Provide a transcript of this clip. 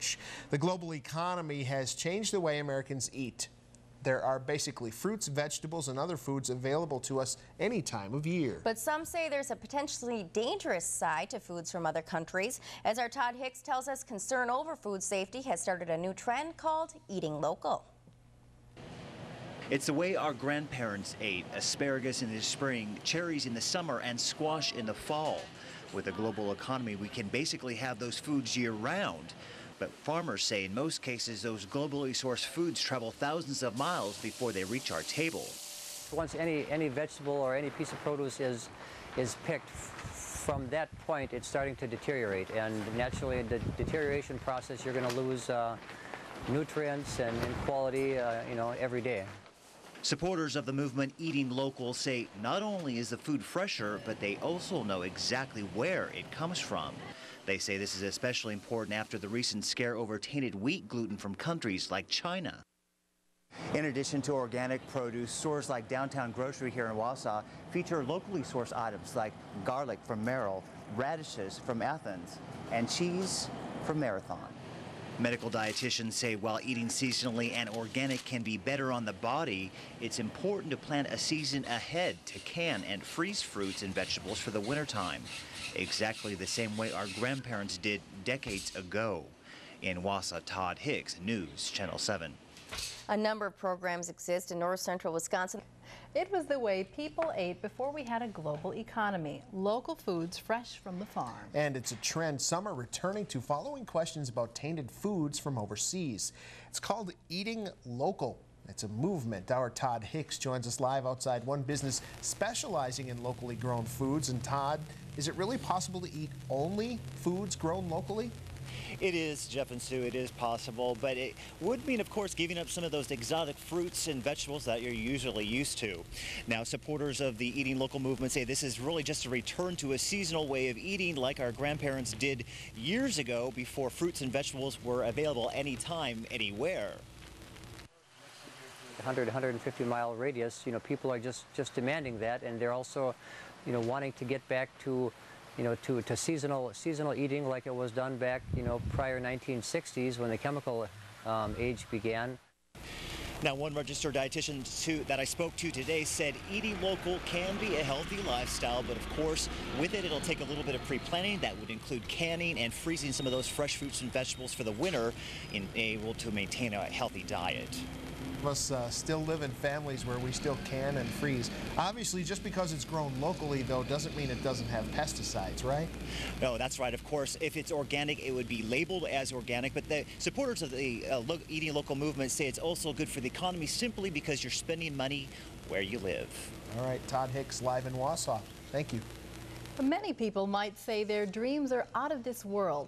push. The global economy has changed the way Americans eat. There are basically fruits, vegetables, and other foods available to us any time of year. But some say there's a potentially dangerous side to foods from other countries. As our Todd Hicks tells us, concern over food safety has started a new trend called eating local. It's the way our grandparents ate: asparagus in the spring, cherries in the summer, and squash in the fall. With the global economy, we can basically have those foods year-round. But farmers say in most cases those globally sourced foods travel thousands of miles before they reach our table. Once any vegetable or any piece of produce is picked, from that point it's starting to deteriorate, and naturally in the deterioration process you're going to lose nutrients and quality every day. Supporters of the movement Eating Local say not only is the food fresher, but they also know exactly where it comes from. They say this is especially important after the recent scare over tainted wheat gluten from countries like China. In addition to organic produce, stores like Downtown Grocery here in Wausau feature locally sourced items like garlic from Merrill, radishes from Athens, and cheese from Marathon. Medical dietitians say while eating seasonally and organic can be better on the body, it's important to plan a season ahead to can and freeze fruits and vegetables for the wintertime, exactly the same way our grandparents did decades ago. In Wausau, Todd Hicks, News Channel 7. A number of programs exist in Northcentral Wisconsin. It was the way people ate before we had a global economy. Local foods fresh from the farm. And it's a trend some are returning to following questions about tainted foods from overseas. It's called Eating Local. It's a movement. Our Todd Hicks joins us live outside one business specializing in locally grown foods. And Todd, is it really possible to eat only foods grown locally? It is, Jeff and Sue, it is possible, but it would mean, of course, giving up some of those exotic fruits and vegetables that you're usually used to. Now, supporters of the Eating Local movement say this is really just a return to a seasonal way of eating like our grandparents did years ago before fruits and vegetables were available anytime, anywhere. 150 mile radius, people are just demanding that, and they're also, wanting to get back to to seasonal eating like it was done back, prior 1960s when the chemical age began. Now, one registered dietitian that I spoke to today said eating local can be a healthy lifestyle, but of course, with it, it'll take a little bit of pre-planning. That would include canning and freezing some of those fresh fruits and vegetables for the winter, in able to maintain a healthy diet. Us still live in families where we still can and freeze. Obviously, just because it's grown locally, though, doesn't mean it doesn't have pesticides, right? No, that's right. Of course, if it's organic, it would be labeled as organic. But the supporters of the Eating Local movement say it's also good for the economy simply because you're spending money where you live. All right, Todd Hicks live in Wausau. Thank you. Many people might say their dreams are out of this world.